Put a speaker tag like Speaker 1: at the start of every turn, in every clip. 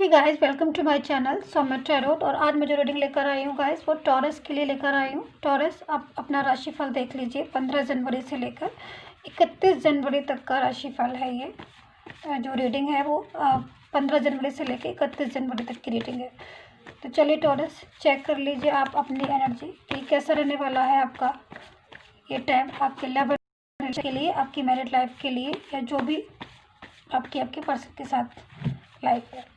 Speaker 1: Hey guys, welcome to my channel Saumya tarot. और आज मैं जो रीडिंग लेकर आई हूँ गाइस वो टॉरस के लिए लेकर आई हूँ। टॉरस, आप अपना राशिफल देख लीजिए। 15 जनवरी से लेकर 31 जनवरी तक का राशिफल है ये। जो रीडिंग है वो 15 जनवरी से लेकर 31 जनवरी तक की रीडिंग है। तो चलिए टॉरस, चेक कर लीजिए आप अपनी एनर्जी कि कैसा रहने वाला है आपका ये टाइम, आपके लव के लिए, आपकी मैरिड लाइफ के लिए, या जो भी आपके पर्सन के साथ लाइफ है।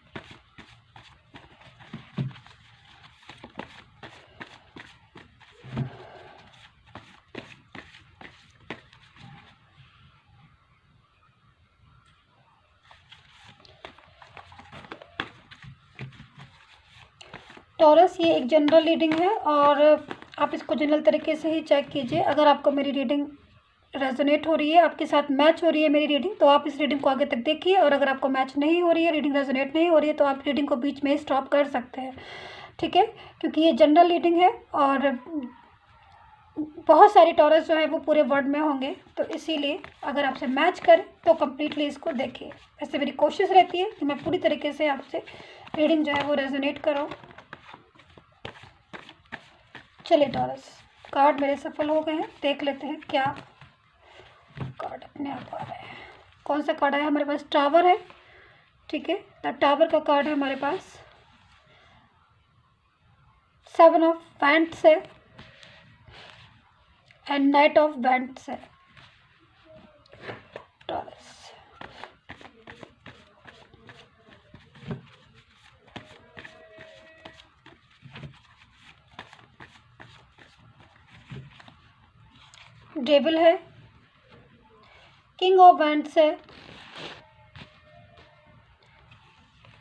Speaker 1: टॉरस, ये एक जनरल रीडिंग है और आप इसको जनरल तरीके से ही चेक कीजिए। अगर आपको मेरी रीडिंग रेजोनेट हो रही है, आपके साथ मैच हो रही है मेरी रीडिंग, तो आप इस रीडिंग को आगे तक देखिए। और अगर आपको मैच नहीं हो रही है, रीडिंग रेजोनेट नहीं हो रही है, तो आप रीडिंग को बीच में ही स्टॉप कर सकते हैं, ठीक है। क्योंकि ये जनरल रीडिंग है और बहुत सारी टॉरस जो है वो पूरे वर्ल्ड में होंगे, तो इसीलिए अगर आपसे मैच करें तो कम्प्लीटली इसको देखिए। ऐसे मेरी कोशिश रहती है कि मैं पूरी तरीके से आपसे रीडिंग जो है वो रेजोनेट करूँ। चलिए टॉरस, कार्ड मेरे सफल हो गए हैं, देख लेते हैं क्या कार्ड अपने आप आ रहा है। कौन सा कार्ड आया हमारे पास? टावर है, ठीक है। द टावर का कार्ड है हमारे पास। 7 ऑफ वैंड्स है एंड नाइट ऑफ वैंड्स है। टॉरस, डेविल है, किंग ऑफ वैंड्स है,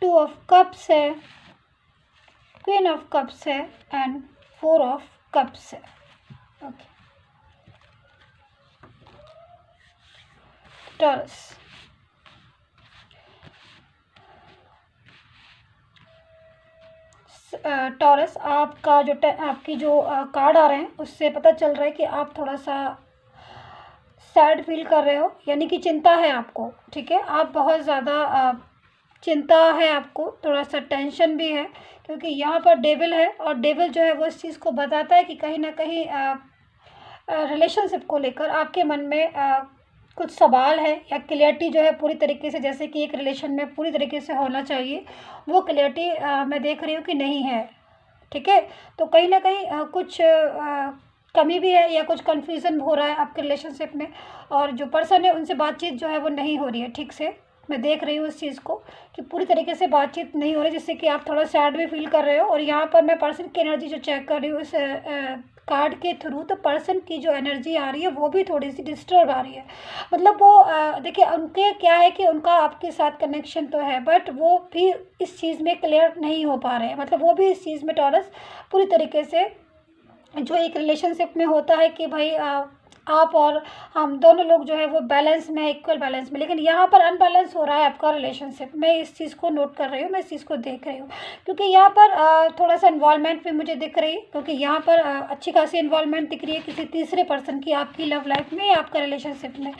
Speaker 1: 2 ऑफ कप्स है, क्वीन ऑफ कप्स है एंड 4 ऑफ कप्स है। ओके टॉरस, टॉरस, आपका जो आपकी जो कार्ड आ रहे हैं उससे पता चल रहा है कि आप थोड़ा सा सैड फील कर रहे हो, यानी कि चिंता है आपको, ठीक है। आप बहुत ज़्यादा चिंता है आपको, थोड़ा सा टेंशन भी है, क्योंकि यहाँ पर डेविल है और डेविल जो है वो इस चीज़ को बताता है कि कहीं ना कहीं रिलेशनशिप को लेकर आपके मन में कुछ सवाल है, या क्लियरिटी जो है पूरी तरीके से, जैसे कि एक रिलेशन में पूरी तरीके से होना चाहिए, वो क्लियरिटी मैं देख रही हूँ कि नहीं है, ठीक है। तो कहीं ना कहीं कुछ कमी भी है या कुछ कन्फ्यूज़न हो रहा है आपके रिलेशनशिप में, और जो पर्सन है उनसे बातचीत जो है वो नहीं हो रही है ठीक से। मैं देख रही हूँ इस चीज़ को कि पूरी तरीके से बातचीत नहीं हो रही, जिससे कि आप थोड़ा सैड भी फील कर रहे हो। और यहाँ पर मैं पर्सन की एनर्जी जो चेक कर रही हूँ इस कार्ड के थ्रू, तो पर्सन की जो एनर्जी आ रही है वो भी थोड़ी सी डिस्टर्ब आ रही है। मतलब वो देखिए, उनके क्या है कि उनका आपके साथ कनेक्शन तो है, बट वो भी इस चीज़ में क्लियर नहीं हो पा रहे हैं। मतलब वो भी इस चीज़ में टॉरस पूरी तरीके से, जो एक रिलेशनशिप में होता है कि भाई आप और हम दोनों लोग जो है वो बैलेंस में, इक्वल बैलेंस में, लेकिन यहाँ पर अनबैलेंस हो रहा है आपका रिलेशनशिप। मैं इस चीज़ को नोट कर रही हूँ, मैं इस चीज़ को देख रही हूँ, क्योंकि यहाँ पर थोड़ा सा इन्वॉल्वमेंट भी मुझे दिख रही है, क्योंकि यहाँ पर अच्छी खासी इन्वॉल्वमेंट दिख रही है किसी तीसरे पर्सन की आपकी लव लाइफ में या आपका रिलेशनशिप में।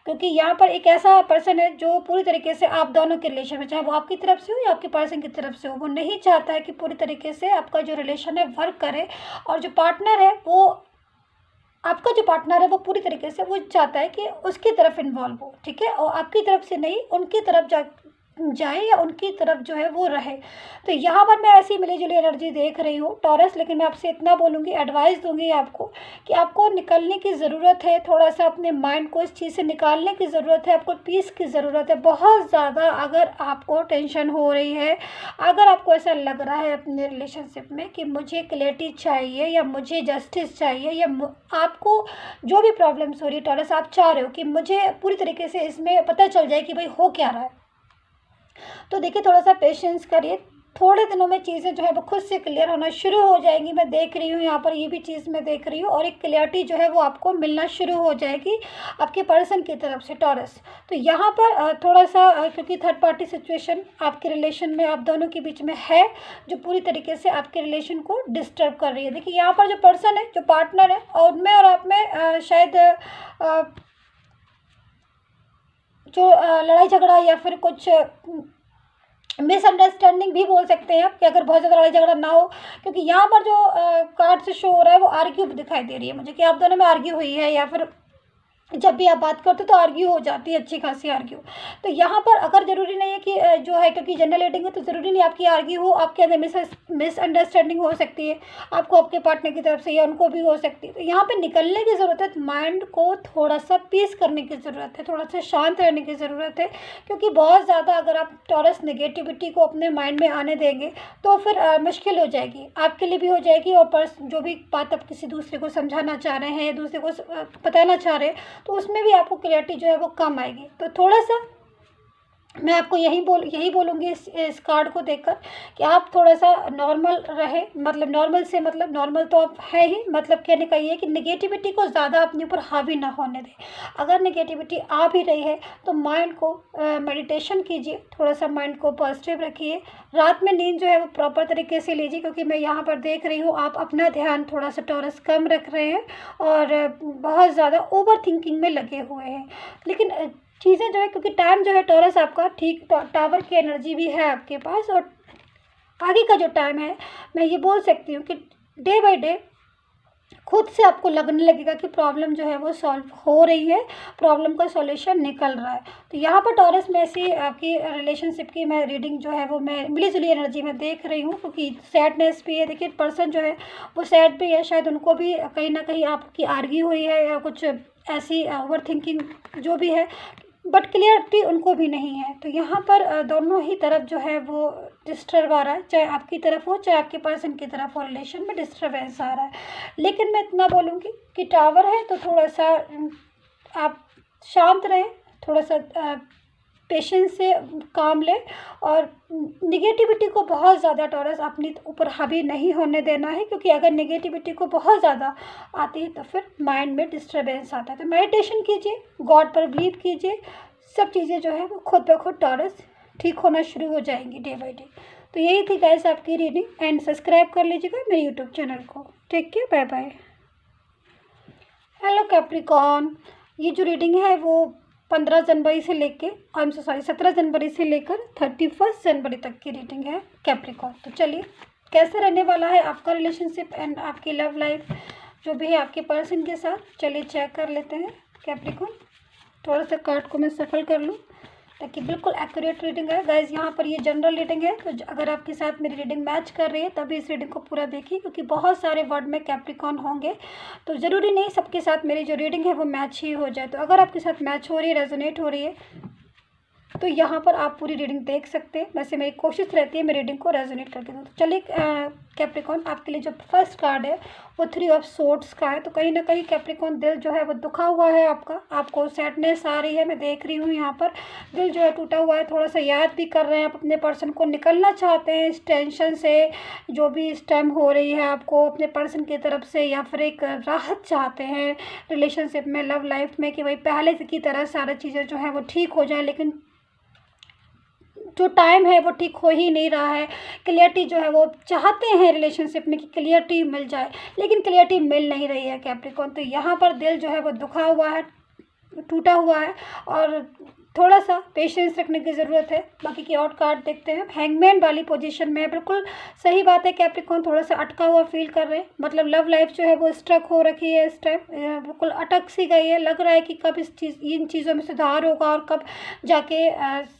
Speaker 1: क्योंकि यहाँ पर एक ऐसा पर्सन है जो पूरी तरीके से आप दोनों के रिलेशन में, चाहे वो आपकी तरफ से हो या आपके पर्सन की तरफ से हो, वो नहीं चाहता है कि पूरी तरीके से आपका जो रिलेशन है वर्क करे। और जो पार्टनर है वो, आपका जो पार्टनर है वो पूरी तरीके से वो चाहता है कि उसकी तरफ इन्वॉल्व हो, ठीक है, और आपकी तरफ से नहीं, उनकी तरफ जाए या उनकी तरफ जो है वो रहे। तो यहाँ पर मैं ऐसी मिली जुली एनर्जी देख रही हूँ टॉरस। लेकिन मैं आपसे इतना बोलूँगी, एडवाइस दूंगी आपको कि आपको निकलने की ज़रूरत है, थोड़ा सा अपने माइंड को इस चीज़ से निकालने की ज़रूरत है, आपको पीस की ज़रूरत है बहुत ज़्यादा। अगर आपको टेंशन हो रही है, अगर आपको ऐसा लग रहा है अपने रिलेशनशिप में कि मुझे क्लैरिटी चाहिए या मुझे जस्टिस चाहिए, या आपको जो भी प्रॉब्लम्स हो रही है टॉरस, आप चाह रहे हो कि मुझे पूरी तरीके से इसमें पता चल जाए कि भाई हो क्या रहा है, तो देखिए थोड़ा सा पेशेंस करिए। थोड़े दिनों में चीज़ें जो है वो खुद से क्लियर होना शुरू हो जाएंगी। मैं देख रही हूँ यहाँ पर, ये भी चीज़ मैं देख रही हूँ, और एक क्लियरिटी जो है वो आपको मिलना शुरू हो जाएगी आपके पर्सन की तरफ से टॉरस। तो यहाँ पर थोड़ा सा क्योंकि थर्ड पार्टी सिचुएशन आपके रिलेशन में आप दोनों के बीच में है, जो पूरी तरीके से आपके रिलेशन को डिस्टर्ब कर रही है। देखिए यहाँ पर जो पर्सन है, जो पार्टनर है, और उनमें और आप में शायद जो लड़ाई झगड़ा या फिर कुछ मिसअंडरस्टैंडिंग भी बोल सकते हैं आप, कि अगर बहुत ज़्यादा लड़ाई झगड़ा ना हो, क्योंकि यहाँ पर जो कार्ड से शो हो रहा है वो आर्ग्यू दिखाई दे रही है मुझे, कि आप दोनों में आर्ग्यू हुई है, या फिर जब भी आप बात करते हो तो आर्ग्यू हो जाती है, अच्छी खासी आर्ग्यू। तो यहाँ पर अगर ज़रूरी नहीं है कि जो है, क्योंकि जनरल रीडिंग है तो ज़रूरी नहीं आपकी आर्ग्यू हो, आपके अंदर मिसअंडरस्टैंडिंग हो सकती है, आपको आपके पार्टनर की तरफ से या उनको भी हो सकती है। तो यहाँ पे निकलने की ज़रूरत है, माइंड को थोड़ा सा पीस करने की ज़रूरत है, थोड़ा सा शांत रहने की ज़रूरत है, क्योंकि बहुत ज़्यादा अगर आप टॉरस नेगेटिविटी को अपने माइंड में आने देंगे तो फिर मुश्किल हो जाएगी, आपके लिए भी हो जाएगी, और जो भी बात आप किसी दूसरे को समझाना चाह रहे हैं या दूसरे को बताना चाह रहे हैं तो उसमें भी आपको क्लैरिटी जो है वो कम आएगी। तो थोड़ा सा मैं आपको यही बोलूँगी इस कार्ड को देखकर, कि आप थोड़ा सा नॉर्मल रहे, मतलब नॉर्मल से मतलब नॉर्मल तो आप है ही, मतलब कहने का ये है कि नेगेटिविटी को ज़्यादा अपने ऊपर हावी ना होने दें। अगर नेगेटिविटी आ भी रही है तो माइंड को मेडिटेशन कीजिए, थोड़ा सा माइंड को पॉजिटिव रखिए, रात में नींद जो है वो प्रॉपर तरीके से लीजिए, क्योंकि मैं यहाँ पर देख रही हूँ आप अपना ध्यान थोड़ा सा टॉरस कम रख रहे हैं और बहुत ज़्यादा ओवर थिंकिंग में लगे हुए हैं। लेकिन चीज़ें जो है, क्योंकि टाइम जो है टॉरस आपका ठीक टावर की एनर्जी भी है आपके पास, और आगे का जो टाइम है मैं ये बोल सकती हूँ कि डे बाय डे खुद से आपको लगने लगेगा कि प्रॉब्लम जो है वो सॉल्व हो रही है, प्रॉब्लम का सॉल्यूशन निकल रहा है। तो यहाँ पर टॉरस में ऐसी आपकी रिलेशनशिप की मैं रीडिंग जो है वो मैं मिली जुली एनर्जी में देख रही हूँ, क्योंकि सैडनेस भी है। देखिए पर्सन जो है वो सैड भी है, शायद उनको भी कहीं ना कहीं आपकी आर्ग्यू हुई है या कुछ ऐसी ओवर थिंकिंग जो भी है, बट क्लियरिटी उनको भी नहीं है। तो यहाँ पर दोनों ही तरफ जो है वो डिस्टर्ब आ रहा है, चाहे आपकी तरफ हो चाहे आपके पर्सन की तरफ हो, रिलेशन में डिस्टर्बेंस आ रहा है। लेकिन मैं इतना बोलूँगी कि टावर है तो थोड़ा सा आप शांत रहें, थोड़ा सा पेशेंस से काम लें, और निगेटिविटी को बहुत ज़्यादा टॉरस अपने ऊपर हावी नहीं होने देना है, क्योंकि अगर निगेटिविटी को बहुत ज़्यादा आती है तो फिर माइंड में डिस्टर्बेंस आता है। तो मेडिटेशन कीजिए, गॉड पर बिलीव कीजिए, सब चीज़ें जो है वो खुद ब खुद टॉरस ठीक होना शुरू हो जाएंगी डे बाई डे। तो यही थी गाइस आपकी रीडिंग, एंड सब्सक्राइब कर लीजिएगा मेरे यूट्यूब चैनल को। Take care, bye bye. Hello Capricorn, ये जो रीडिंग है वो 15 जनवरी से लेके 17 जनवरी से लेकर 31 जनवरी तक की रीडिंग है कैप्रिकॉर्न। तो चलिए, कैसे रहने वाला है आपका रिलेशनशिप एंड आपकी लव लाइफ जो भी है आपके पर्सन के साथ, चलिए चेक कर लेते हैं कैप्रिकॉर्न। थोड़ा सा कार्ड को मैं सफल कर लूँ ताकि बिल्कुल एक्यूरेट रीडिंग है। गाइज यहाँ पर ये जनरल रीडिंग है, तो अगर आपके साथ मेरी रीडिंग मैच कर रही है तभी इस रीडिंग को पूरा देखिए, क्योंकि बहुत सारे वर्ड में कैप्रिकॉर्न होंगे, तो ज़रूरी नहीं सबके साथ मेरी जो रीडिंग है वो मैच ही हो जाए। तो अगर आपके साथ मैच हो रही है, रेजोनेट हो रही है, तो यहाँ पर आप पूरी रीडिंग देख सकते हैं। वैसे मेरी कोशिश रहती है मैं रीडिंग को रेजोनेट करके दूँ। तो चलिए कैप्रिकॉर्न, आपके लिए जो फर्स्ट कार्ड है वो 3 ऑफ सोर्ड्स का है। तो कहीं ना कहीं कैप्रिकॉर्न दिल जो है वो दुखा हुआ है आपका, आपको सैडनेस आ रही है, मैं देख रही हूँ यहाँ पर दिल जो है टूटा हुआ है, थोड़ा सा याद भी कर रहे हैं आप अपने पर्सन को, निकलना चाहते हैं इस टेंशन से जो भी इस टाइम हो रही है आपको अपने पर्सन की तरफ से, या फिर एक राहत चाहते हैं रिलेशनशिप में, लव लाइफ में, कि भाई पहले की तरह सारी चीज़ें जो हैं वो ठीक हो जाए। लेकिन जो टाइम है वो ठीक हो ही नहीं रहा है। क्लियरिटी जो है वो चाहते हैं रिलेशनशिप में कि क्लियरिटी मिल जाए, लेकिन क्लियरिटी मिल नहीं रही है कैप्रिकॉर्न। तो यहाँ पर दिल जो है वो दुखा हुआ है, टूटा हुआ है, और थोड़ा सा पेशेंस रखने की ज़रूरत है। बाकी की और कार्ड देखते हैं। हैंगमैन वाली पोजीशन में, बिल्कुल सही बात है, कैप्रिकॉर्न थोड़ा सा अटका हुआ फील कर रहे हैं, मतलब लव लाइफ जो है वो स्ट्रक हो रखी है इस टाइम, बिल्कुल अटक सी गई है। लग रहा है कि कब इन चीज़ों में सुधार होगा और कब जाके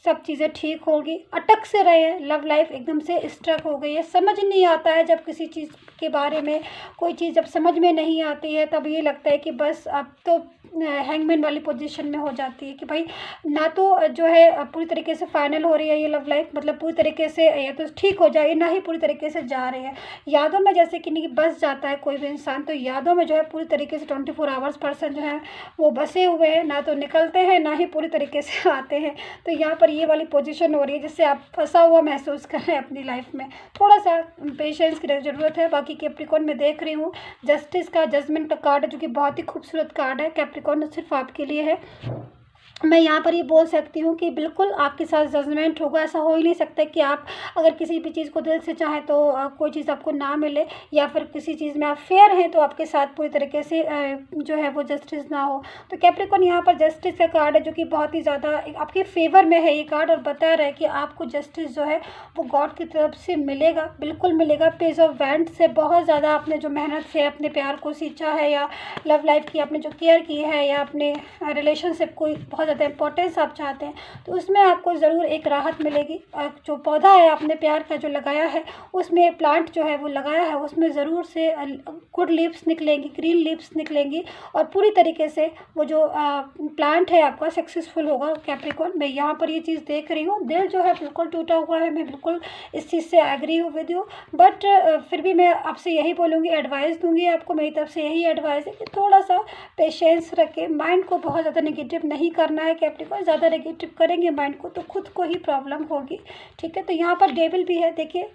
Speaker 1: सब चीज़ें ठीक होगी। अटक से रहे हैं, लव लाइफ एकदम से स्ट्रक हो गई है। समझ नहीं आता है, जब किसी चीज़ के बारे में कोई चीज़ जब समझ में नहीं आती है तब ये लगता है कि बस अब तो हैंगमैन वाली पोजीशन में हो जाती है कि भाई ना तो जो है पूरी तरीके से फाइनल हो रही है ये लव लाइफ, मतलब पूरी तरीके से या तो ठीक हो जाए, ना ही पूरी तरीके से जा रही है। यादों में जैसे कि नहीं बस जाता है कोई भी इंसान, तो यादों में जो है पूरी तरीके से 24 आवर्स पर्सन जो है वो बसे हुए हैं, ना तो निकलते हैं ना ही पूरी तरीके से आते हैं। तो यहाँ पर ये वाली पोजीशन हो रही है जिससे आप फंसा हुआ महसूस कर रहे हैं अपनी लाइफ में। थोड़ा सा पेशेंस की ज़रूरत है। बाकी कैप्रिकॉर्न में देख रही हूँ जस्टिस का, जजमेंट का कार्ड है, जो कि बहुत ही खूबसूरत कार्ड है कैप्रिकॉर्न, सिर्फ आपके लिए है। मैं यहाँ पर ये बोल सकती हूँ कि बिल्कुल आपके साथ जजमेंट होगा। ऐसा हो ही नहीं सकता कि आप अगर किसी भी चीज़ को दिल से चाहें तो कोई चीज़ आपको ना मिले, या फिर किसी चीज़ में आप फेयर हैं तो आपके साथ पूरी तरीके से जो है वो जस्टिस ना हो। तो कैप्रिकॉर्न यहाँ पर जस्टिस का कार्ड है, जो कि बहुत ही ज़्यादा आपके फेवर में है ये कार्ड, और बता रहा है कि आपको जस्टिस जो है वो गॉड की तरफ से मिलेगा, बिल्कुल मिलेगा। पेज ऑफ वैंड से बहुत ज़्यादा आपने जो मेहनत से अपने प्यार को सींचा है, या लव लाइफ की आपने जो केयर की है, या अपने रिलेशनशिप को बहुत ज़्यादा इंपॉर्टेंस आप चाहते हैं, तो उसमें आपको ज़रूर एक राहत मिलेगी। जो पौधा है आपने प्यार का जो लगाया है, उसमें प्लांट जो है वो लगाया है, उसमें ज़रूर से गुड लीव्स निकलेंगी, ग्रीन लीव्स निकलेंगी, और पूरी तरीके से वो जो प्लांट है आपका सक्सेसफुल होगा कैप्रिकॉर्न। मैं यहाँ पर ये चीज़ देख रही हूँ। दिल जो है बिल्कुल टूटा हुआ है, मैं बिल्कुल इस चीज़ से एग्री हूँ विद यू, बट फिर भी मैं आपसे यही बोलूँगी, एडवाइस दूँगी आपको, मेरी तरफ से यही एडवाइस है कि थोड़ा सा पेशेंस रखें, माइंड को बहुत ज़्यादा नेगेटिव नहीं करना है कैप्रिकॉर्न। ज़्यादा नेगेटिव करेंगे माइंड को तो खुद को ही प्रॉब्लम होगी, ठीक है। तो यहाँ पर डेविल भी है, देखिए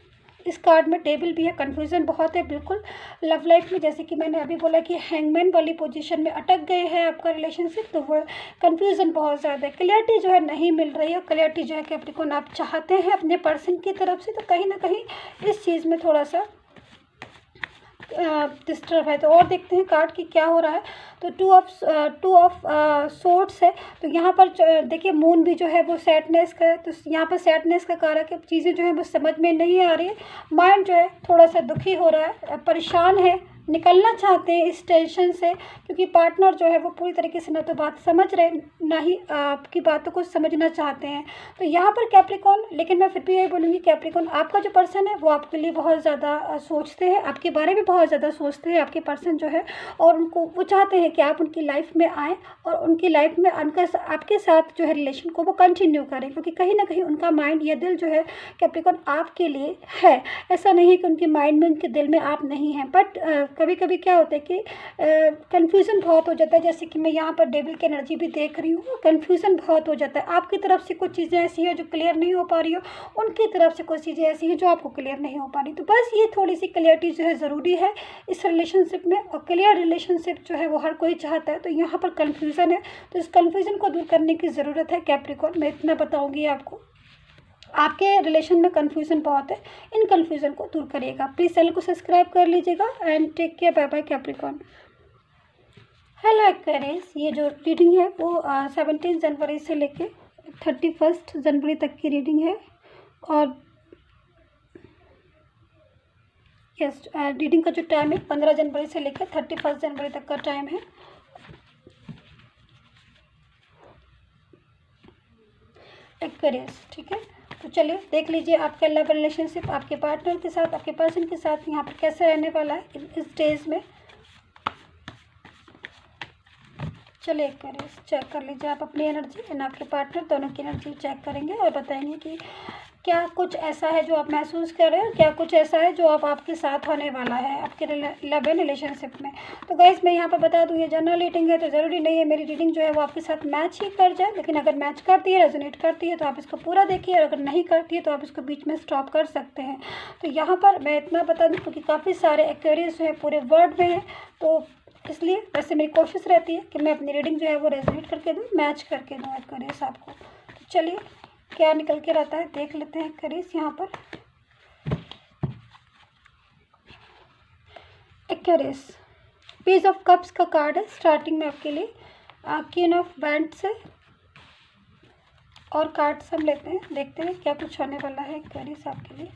Speaker 1: इस कार्ड में डेविल भी है, कन्फ्यूज़न बहुत है बिल्कुल लव लाइफ में। जैसे कि मैंने अभी बोला कि हैंगमैन वाली पोजीशन में अटक गए हैं आपका रिलेशनशिप, तो वो कन्फ्यूज़न बहुत ज़्यादा है, क्लियरिटी जो है नहीं मिल रही है। क्लियरिटी जो है कैप्रिकॉर्न आप चाहते हैं अपने पर्सन की तरफ से, तो कहीं ना कहीं इस चीज़ में थोड़ा सा डिस्टर्ब है। तो और देखते हैं कार्ड की क्या हो रहा है। तो टू ऑफ सोर्ड्स है, तो यहाँ पर देखिए मून भी जो है वो सैडनेस का है, तो यहाँ पर सैडनेस का कारण है, चीज़ें जो है वो समझ में नहीं आ रही है, माइंड जो है थोड़ा सा दुखी हो रहा है, परेशान है, निकलना चाहते हैं इस टेंशन से, क्योंकि पार्टनर जो है वो पूरी तरीके से ना तो बात समझ रहे, ना ही आपकी बातों को समझना चाहते हैं। तो यहाँ पर कैप्रिकॉर्न, लेकिन मैं फिर भी यही बोलूँगी कैप्रिकॉर्न, आपका जो पर्सन है वो आपके लिए बहुत ज़्यादा सोचते हैं, आपके बारे में बहुत ज़्यादा सोचते हैं आपके पर्सन जो है, और उनको वो चाहते हैं कि आप उनकी लाइफ में आएँ और उनकी लाइफ में आपके साथ जो है रिलेशन को वो कंटिन्यू करें, क्योंकि कहीं ना कहीं उनका माइंड या दिल जो है कैप्रिकॉर्न आपके लिए है। ऐसा नहीं है कि उनके माइंड में, उनके दिल में आप नहीं हैं, बट कभी कभी क्या होता है कि कन्फ्यूज़न बहुत हो जाता है। जैसे कि मैं यहाँ पर डेविल की एनर्जी भी देख रही हूँ, कन्फ्यूज़न बहुत हो जाता है। आपकी तरफ से कुछ चीज़ें ऐसी हैं जो क्लियर नहीं हो पा रही हो, उनकी तरफ से कुछ चीज़ें ऐसी हैं जो आपको क्लियर नहीं हो पा रही। तो बस ये थोड़ी सी क्लियरिटी जो है ज़रूरी है इस रिलेशनशिप में, और क्लियर रिलेशनशिप जो है वो हर कोई चाहता है। तो यहाँ पर कन्फ्यूज़न है, तो इस कन्फ्यूज़न को दूर करने की ज़रूरत है कैप्रिकॉर्न। मैं इतना बताऊँगी आपको, आपके रिलेशन में कन्फ्यूज़न बहुत है, इन कन्फ्यूज़न को दूर करिएगा। प्लीज़ चैनल को सब्सक्राइब कर लीजिएगा and take care, bye bye Capricorn. Hello Aquarius, ये जो रीडिंग है वो 17 जनवरी से लेके 31 जनवरी तक की रीडिंग है, और यस रीडिंग का जो टाइम है 15 जनवरी से लेकर 31 जनवरी तक का टाइम है। एक्वेरियस, ठीक है। तो चलिए देख लीजिए आपका लव रिलेशनशिप आपके पार्टनर के साथ, आपके पर्सन के साथ यहाँ पर कैसे रहने वाला है इस डेज में। चलिए एक्वेरियस चेक कर लीजिए आप अपनी एनर्जी एंड आपके पार्टनर दोनों की एनर्जी चेक करेंगे, और बताएंगे कि क्या कुछ ऐसा है जो आप महसूस कर रहे हैं, क्या कुछ ऐसा है जो अब आपके साथ होने वाला है आपके लव एंड रिलेशनशिप में। तो गाइस मैं यहाँ पर बता दूँ ये जनरल रीडिंग है, तो ज़रूरी नहीं है मेरी रीडिंग जो है वो आपके साथ मैच ही कर जाए, लेकिन अगर मैच करती है, रेजोनेट करती है तो आप इसको पूरा देखिए, और अगर नहीं करती है तो आप इसको बीच में स्टॉप कर सकते हैं। तो यहाँ पर मैं इतना बता दूँ क्योंकि काफ़ी सारे एक्वेरियस जो है पूरे वर्ल्ड में हैं, तो इसलिए वैसे मेरी कोशिश रहती है कि मैं अपनी रीडिंग जो है वो रेजोनेट करके दूँ, मैच करके दूँ एक्वेरियस आपको। तो चलिए क्या निकल के रहता है देख लेते हैं एक्वेरियस। यहाँ पर एक्वेरियस पेज ऑफ कप्स का कार्ड है स्टार्टिंग में आपके लिए, क्वीन ऑफ वैंड्स से, और कार्ड्स हम लेते हैं, देखते हैं क्या कुछ होने वाला है एक्वेरियस आपके लिए।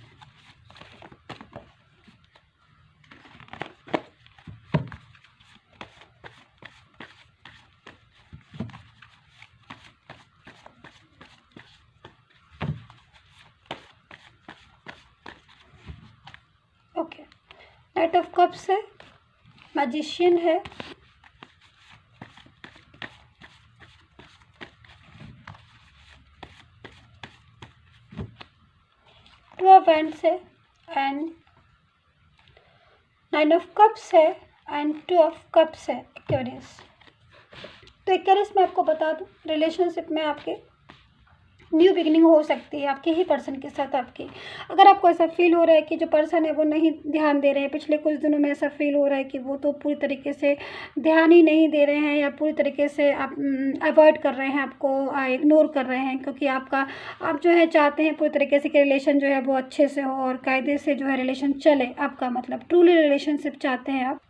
Speaker 1: ओके, नाइट ऑफ कप्स है, मैजिशियन है, टू ऑफ वैंड्स है, एंड 9 ऑफ कप्स है, एंड 2 ऑफ कप्स है एक्वेरियस। तो एक्वेरियस मैं आपको बता दूं रिलेशनशिप में आपके न्यू बिगिनिंग हो सकती है आपके ही पर्सन के साथ आपकी। अगर आपको ऐसा फील हो रहा है कि जो पर्सन है वो नहीं ध्यान दे रहे हैं, पिछले कुछ दिनों में ऐसा फील हो रहा है कि वो तो पूरी तरीके से ध्यान ही नहीं दे रहे हैं, या पूरी तरीके से आप अवॉइड कर रहे हैं, आपको इग्नोर कर रहे हैं, क्योंकि आप जो है चाहते हैं पूरी तरीके से कि रिलेशन जो है वो अच्छे से हो और कायदे से जो है रिलेशन चले, आपका मतलब ट्रूली रिलेशनशिप चाहते हैं आप।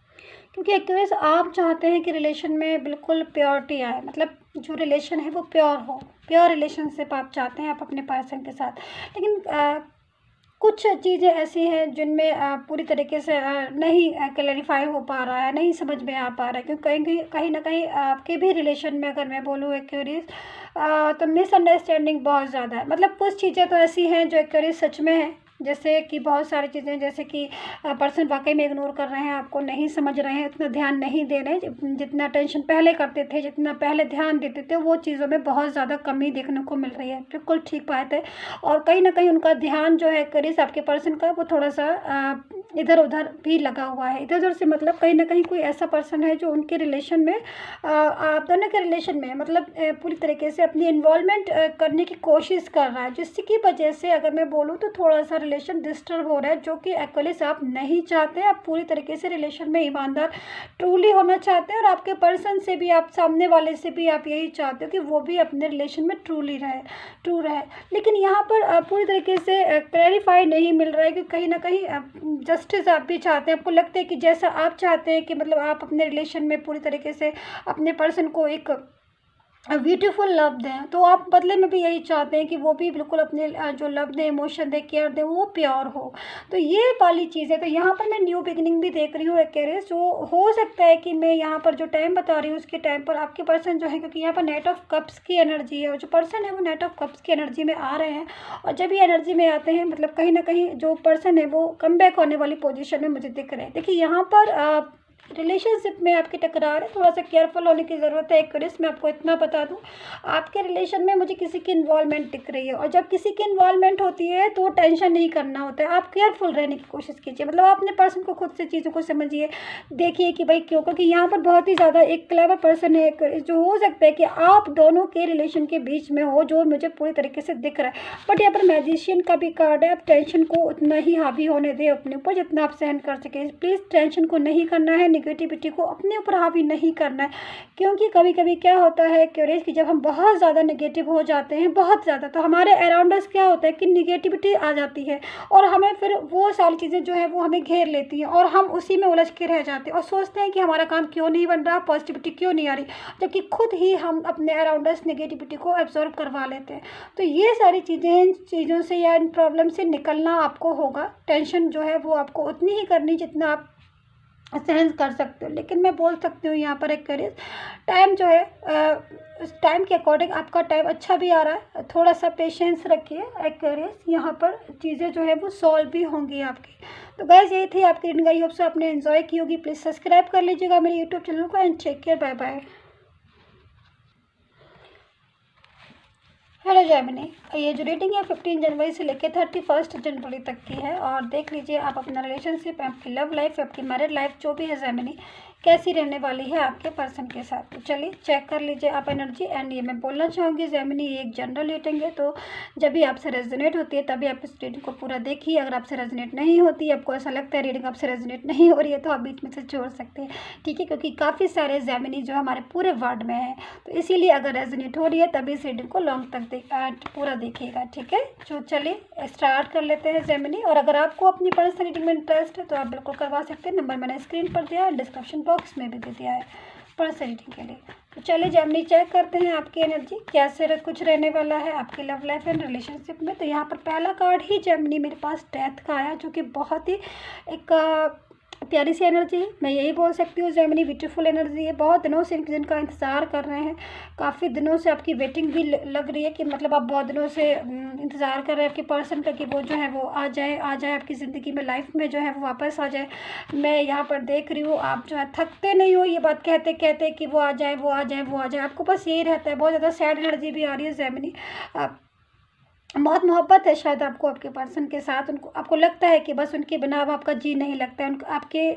Speaker 1: क्योंकि एक तरह से आप चाहते हैं कि रिलेशन में बिल्कुल प्योरिटी आए, मतलब जो रिलेशन है वो प्योर हो, प्योर रिलेशनशिप आप चाहते हैं आप अपने पर्सन के साथ। लेकिन कुछ चीज़ें ऐसी हैं जिनमें पूरी तरीके से नहीं क्लैरिफाई हो पा रहा है, नहीं समझ में आ पा रहा है, क्योंकि कहीं ना कहीं आपके भी रिलेशन में अगर मैं बोलूँ एक्यूरीज तो मिसअंडरस्टैंडिंग बहुत ज़्यादा है। मतलब कुछ चीज़ें तो ऐसी हैं जो एक्यूरीज सच में है, जैसे कि बहुत सारी चीज़ें, जैसे कि पर्सन वाकई में इग्नोर कर रहे हैं, आपको नहीं समझ रहे हैं, उतना ध्यान नहीं दे रहे हैं, जितना टेंशन पहले करते थे, जितना पहले ध्यान देते थे, वो चीज़ों में बहुत ज़्यादा कमी देखने को मिल रही है। बिल्कुल ठीक बात है। और कहीं ना कहीं उनका ध्यान जो है करीब आपके पर्सन का वो थोड़ा सा इधर उधर भी लगा हुआ है। इधर उधर से मतलब कहीं ना कहीं कोई ऐसा पर्सन है जो उनके रिलेशन में आप दोनों के रिलेशन में मतलब पूरी तरीके से अपनी इन्वॉल्वमेंट करने की कोशिश कर रहा है, जिसकी वजह से अगर मैं बोलूँ तो थोड़ा सा रिलेशन डिस्टर्ब हो रहा है, जो कि एक्चुअली से आप नहीं चाहते हैं। आप पूरी तरीके से रिलेशन में ईमानदार ट्रूली होना चाहते हैं, और आपके पर्सन से भी, आप सामने वाले से भी आप यही चाहते हो कि वो भी अपने रिलेशन में ट्रू रहे। लेकिन यहाँ पर पूरी तरीके से क्लैरिफाई नहीं मिल रहा है कि कहीं ना कहीं जस्टिस आप भी चाहते हैं। आपको लगता है कि जैसा आप चाहते हैं कि मतलब आप अपने रिलेशन में पूरी तरीके से अपने पर्सन को एक ब्यूटीफुल लव दें, तो आप बदले में भी यही चाहते हैं कि वो भी बिल्कुल अपने जो लव दें, इमोशन दें, केयर दें, वो प्योर हो। तो ये वाली चीज़ है। तो यहाँ पर मैं न्यू बिगिनिंग भी देख रही हूँ एक कैरेज, जो हो सकता है कि मैं यहाँ पर जो टाइम बता रही हूँ उसके टाइम पर आपके पर्सन जो है, क्योंकि यहाँ पर नाइट ऑफ कप्स की एनर्जी है, और जो पर्सन है वो नाइट ऑफ कप्स की एनर्जी में आ रहे हैं। और जब ये एनर्जी में आते हैं मतलब कहीं ना कहीं जो पर्सन है वो कम बैक होने वाली पोजिशन में मुझे दिख रहे हैं। देखिए यहाँ पर रिलेशनशिप में आपकी टकरार है, थोड़ा सा केयरफुल होने की ज़रूरत है। एक क्रिस मैं आपको इतना बता दूं, आपके रिलेशन में मुझे किसी की इन्वॉल्वमेंट दिख रही है, और जब किसी की इन्वॉल्वमेंट होती है तो टेंशन नहीं करना होता है, आप केयरफुल रहने की कोशिश कीजिए। मतलब आप अपने पर्सन को खुद से चीज़ों को समझिए, देखिए कि भाई क्यों, क्योंकि यहाँ पर बहुत ही ज़्यादा एक क्लेवर पर्सन है जो हो सकता है कि आप दोनों के रिलेशन के बीच में हो, जो मुझे पूरी तरीके से दिख रहा है। बट यहाँ पर मैजिशियन का भी कार्ड है। आप टेंशन को उतना ही हावी होने दें अपने ऊपर जितना आप सहन कर सकें। प्लीज़ टेंशन को नहीं करना है, निगेटिविटी को अपने ऊपर हावी नहीं करना है, क्योंकि कभी कभी क्या होता है क्यूरियस कि जब हम बहुत ज़्यादा नेगेटिव हो जाते हैं, बहुत ज़्यादा, तो हमारे अराउंड अस क्या होता है कि निगेटिविटी आ जाती है, और हमें फिर वो सारी चीज़ें जो है वो हमें घेर लेती हैं, और हम उसी में उलझ के रह जाते हैं और सोचते हैं कि हमारा काम क्यों नहीं बन रहा, पॉजिटिविटी क्यों नहीं आ रही, जबकि खुद ही हम अपने अराउंड अस नेगेटिविटी को एब्जॉर्व करवा लेते हैं। तो ये सारी चीज़ों से या इन प्रॉब्लम से निकलना आपको होगा। टेंशन जो है वो आपको उतनी ही करनी जितना आप सहन कर सकते हो। लेकिन मैं बोल सकती हूँ यहाँ पर एक करीज टाइम जो है उस टाइम के अकॉर्डिंग आपका टाइम अच्छा भी आ रहा है, थोड़ा सा पेशेंस रखिए एक करीज, यहाँ पर चीज़ें जो है वो सॉल्व भी होंगी आपकी। तो गाइज यही थी आपकी रीडिंग, आई होप सो आपने एंजॉय की होगी। प्लीज़ सब्सक्राइब कर लीजिएगा मेरे यूट्यूब चैनल को, and take care, bye bye. Hello Gemini, ये जो रीडिंग है 15 जनवरी से लेकर 31 जनवरी तक की है, और देख लीजिए आप अपना रिलेशनशिप, आपकी लव लाइफ, आपकी मैरिड लाइफ जो भी है जेमिनी, कैसी रहने वाली है आपके पर्सन के साथ। तो चलिए चेक कर लीजिए आप एनर्जी। एंड ये मैं बोलना चाहूँगी जेमिनी, ये एक जनरल रीडिंग है, तो जब भी आपसे रेजोनेट होती है तभी आप इस रीडिंग को पूरा देखिए। अगर आपसे रेजोनेट नहीं होती, आपको ऐसा लगता है रीडिंग आपसे रेजोनेट नहीं हो रही है, तो आप बीच में से छोड़ सकते हैं, ठीक है, क्योंकि काफ़ी सारे जेमिनी जो हमारे पूरे वर्ल्ड में है, तो इसीलिए अगर रेजोनेट हो रही है तभी इस रीडिंग को लॉन्ग तक पूरा देखिएगा, ठीक है। तो चलिए स्टार्ट कर लेते हैं जेमिनी। और अगर आपको अपनी पर्सनल रीडिंग में इंटरेस्ट है तो आप बिल्कुल करवा सकते हैं, नंबर मैंने स्क्रीन पर दिया है, डिस्क्रिप्शन बॉक्स में भी दे दिया है पर्सनल रीडिंग के लिए। तो चलिए जेमिनी चेक करते हैं आपकी एनर्जी कैसे कुछ रहने वाला है आपकी लव लाइफ एंड रिलेशनशिप में। तो यहाँ पर पहला कार्ड ही जेमिनी मेरे पास डेथ का आया, जो कि बहुत ही एक प्यारी सी एनर्जी है, मैं यही बोल सकती हूँ जेमिनी, ब्यूटीफुल एनर्जी है। बहुत दिनों से जिनका इंतज़ार कर रहे हैं, काफ़ी दिनों से आपकी वेटिंग भी लग रही है कि मतलब आप बहुत दिनों से इंतज़ार कर रहे हैं आपके पर्सन का कि वो जो है वो आ जाए आपकी ज़िंदगी में, लाइफ में जो है वो वापस आ जाए। मैं यहाँ पर देख रही हूँ आप जो है थकते नहीं हो ये बात कहते कहते कि वो आ जाए, वो आ जाए, वो आ जाए, आपको बस यही रहता है। बहुत ज़्यादा सैड एनर्जी भी आ रही है जेमिनी, बहुत मोहब्बत है शायद आपको आपके पर्सन के साथ, उनको आपको लगता है कि बस उनके बिना अब आपका जी नहीं लगता है, आपके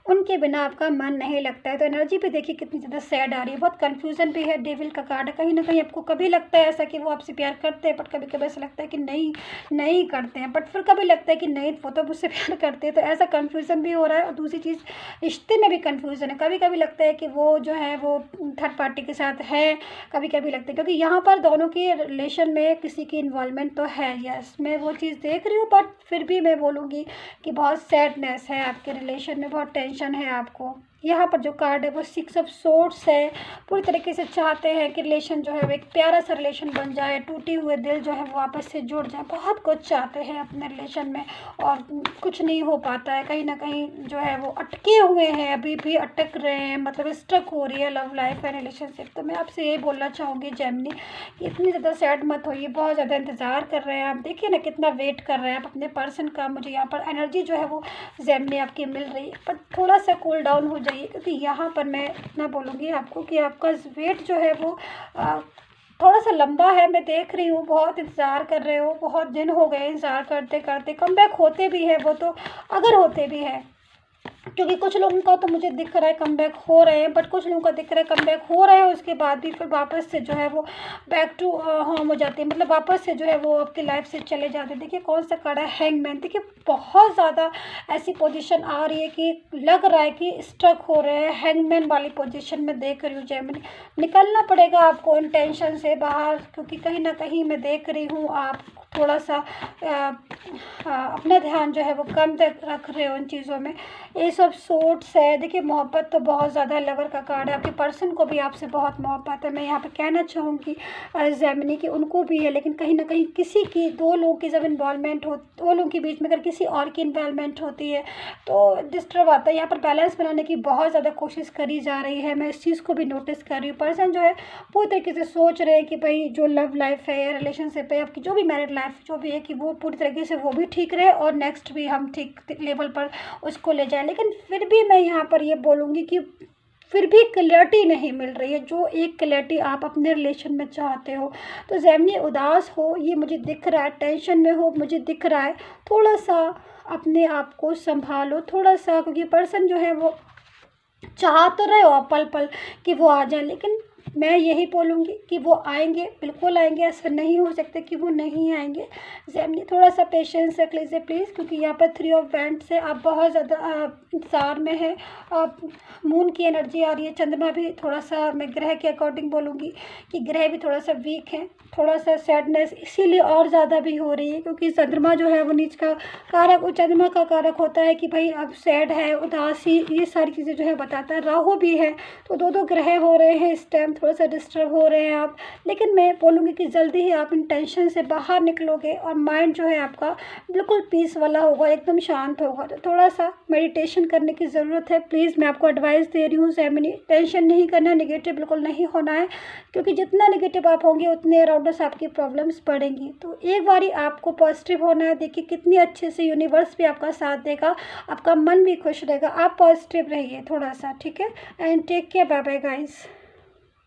Speaker 1: उनके बिना आपका मन नहीं लगता है। तो एनर्जी भी देखिए कितनी ज़्यादा सैड आ रही है, बहुत कन्फ्यूज़न भी है। डेविल का कार्ड है, कहीं ना कहीं आपको कभी लगता है ऐसा कि वो आपसे प्यार करते हैं, बट कभी कभी ऐसा लगता है कि नहीं नहीं करते हैं, बट फिर कभी लगता है कि नहीं वो तो मुझसे प्यार करते हैं। तो ऐसा कन्फ्यूज़न भी हो रहा है। और दूसरी चीज़, रिश्ते में भी कन्फ्यूज़न है। कभी कभी लगता है कि वो जो है वो थर्ड पार्टी के साथ है, कभी कभी लगता है, क्योंकि यहाँ पर दोनों के रिलेशन में किसी की इन्वॉल्वमेंट तो है। यस, मैं वो चीज़ देख रही हूँ, बट फिर भी मैं बोलूँगी कि बहुत सैडनेस है आपके रिलेशन में, बहुत टेंशन है आपको। यहाँ पर जो कार्ड है वो 6 ऑफ सोर्ड्स है। पूरी तरीके से चाहते हैं कि रिलेशन जो है वो एक प्यारा सा रिलेशन बन जाए, टूटे हुए दिल जो है वो वापस से जुड़ जाए। बहुत कुछ चाहते हैं अपने रिलेशन में और कुछ नहीं हो पाता है। कहीं ना कहीं जो है वो अटके हुए हैं, अभी भी अटक रहे हैं, मतलब स्ट्रक हो रही है लव लाइफ एंड रिलेशनशिप। तो मैं आपसे यही बोलना चाहूँगी जेमिनी कि इतनी ज़्यादा सैड मत होइए, बहुत ज़्यादा इंतज़ार कर रहे हैं आप। देखिए ना कितना वेट कर रहे हैं आप अपने पर्सन का। मुझे यहाँ पर एनर्जी जो है वो जेमिनी आपकी मिल रही है, पर थोड़ा सा कूल डाउन हो जाइए, क्योंकि यहाँ पर मैं इतना बोलूँगी आपको कि आपका वेट जो है वो थोड़ा सा लंबा है। मैं देख रही हूँ बहुत इंतज़ार कर रहे हो, बहुत दिन हो गए इंतज़ार करते करते। कमबैक होते भी है वो तो, अगर होते भी हैं, क्योंकि कुछ लोगों का तो मुझे दिख रहा है कमबैक हो रहे हैं, बट कुछ लोगों का दिख रहा है कमबैक हो रहे हैं उसके बाद भी फिर वापस से जो है वो बैक टू होम हो जाती है, मतलब वापस से जो है वो आपकी लाइफ से चले जाते हैं। देखिए कौन सा कार्ड है, हैंगमैन। देखिए बहुत ज़्यादा ऐसी पोजीशन आ रही है कि लग रहा है कि स्ट्रक हो रहे हैं। हैंगमैन वाली पोजीशन में देख रही हूँ जेमिनी। निकलना पड़ेगा आपको इन टेंशन से बाहर, क्योंकि कहीं ना कहीं मैं देख रही हूँ आप थोड़ा सा अपना ध्यान जो है वो कम तक रख रहे हो इन चीज़ों में। ये सब सोर्ट्स है। देखिए मोहब्बत तो बहुत ज़्यादा, लवर का कार्ड है, आपके पर्सन को भी आपसे बहुत मोहब्बत है। मैं यहाँ पे कहना चाहूँगी जेमिनी कि उनको भी है, लेकिन कहीं ना कहीं किसी की, दो लोगों की जब इन्वॉल्वमेंट हो, दो लोगों के बीच में अगर किसी और की इन्वॉल्वमेंट होती है तो डिस्टर्ब आता है। यहाँ पर बैलेंस बनाने की बहुत ज़्यादा कोशिश करी जा रही है, मैं इस चीज़ को भी नोटिस कर रही हूँ। पर्सन जो है पूरी तरीके से सोच रहे हैं कि भाई जो लव लाइफ है या रिलेशनशिप है, आपकी जो भी मैरिड लाइफ जो भी है, कि वो पूरी तरीके से वो भी ठीक रहे और नेक्स्ट भी हम ठीक लेवल पर उसको ले जाएं। लेकिन फिर भी मैं यहाँ पर ये बोलूँगी कि फिर भी क्लैरिटी नहीं मिल रही है, जो एक क्लैरिटी आप अपने रिलेशन में चाहते हो। तो जेमिनी उदास हो, ये मुझे दिख रहा है, टेंशन में हो, मुझे दिख रहा है। थोड़ा सा अपने आप को संभालो थोड़ा सा, क्योंकि पर्सन जो है वो चाह तो रहे हो आप पल पल कि वो आ जाए, लेकिन मैं यही बोलूँगी कि वो आएंगे, बिल्कुल आएंगे। ऐसा नहीं हो सकता कि वो नहीं आएंगे। जेमिनी थोड़ा सा पेशेंस रख लीजिए प्लीज़, क्योंकि यहाँ पर 3 ऑफ वैंड्स है, आप बहुत ज़्यादा इंतज़ार में है। मून की एनर्जी आ रही है, चंद्रमा भी थोड़ा सा, मैं ग्रह के अकॉर्डिंग बोलूँगी कि ग्रह भी थोड़ा सा वीक है। थोड़ा सा सैडनेस इसीलिए और ज़्यादा भी हो रही है, क्योंकि चंद्रमा जो है वो नीच का कारक, चंद्रमा का कारक होता है कि भाई अब सैड है, उदासी, ये सारी चीज़ें जो है बताता है। राहु भी है, तो दो ग्रह हो रहे हैं इस टाइम, थोड़ा सा डिस्टर्ब हो रहे हैं आप। लेकिन मैं बोलूँगी कि जल्दी ही आप इन टेंशन से बाहर निकलोगे और माइंड जो है आपका बिल्कुल पीस वाला होगा, एकदम शांत होगा। तो थोड़ा सा मेडिटेशन करने की ज़रूरत है। प्लीज़ मैं आपको एडवाइस दे रही हूँ जेमिनी, टेंशन नहीं करना, नेगेटिव बिल्कुल नहीं होना है, क्योंकि जितना नेगेटिव आप होंगे उतने अराउंड आपकी प्रॉब्लम्स बढ़ेंगी। तो एक बारी आपको पॉजिटिव होना है। देखिए कितनी अच्छे से यूनिवर्स भी आपका साथ देगा, आपका मन भी खुश रहेगा। आप पॉजिटिव रहिए थोड़ा सा, ठीक है। And take care, bye bye guys.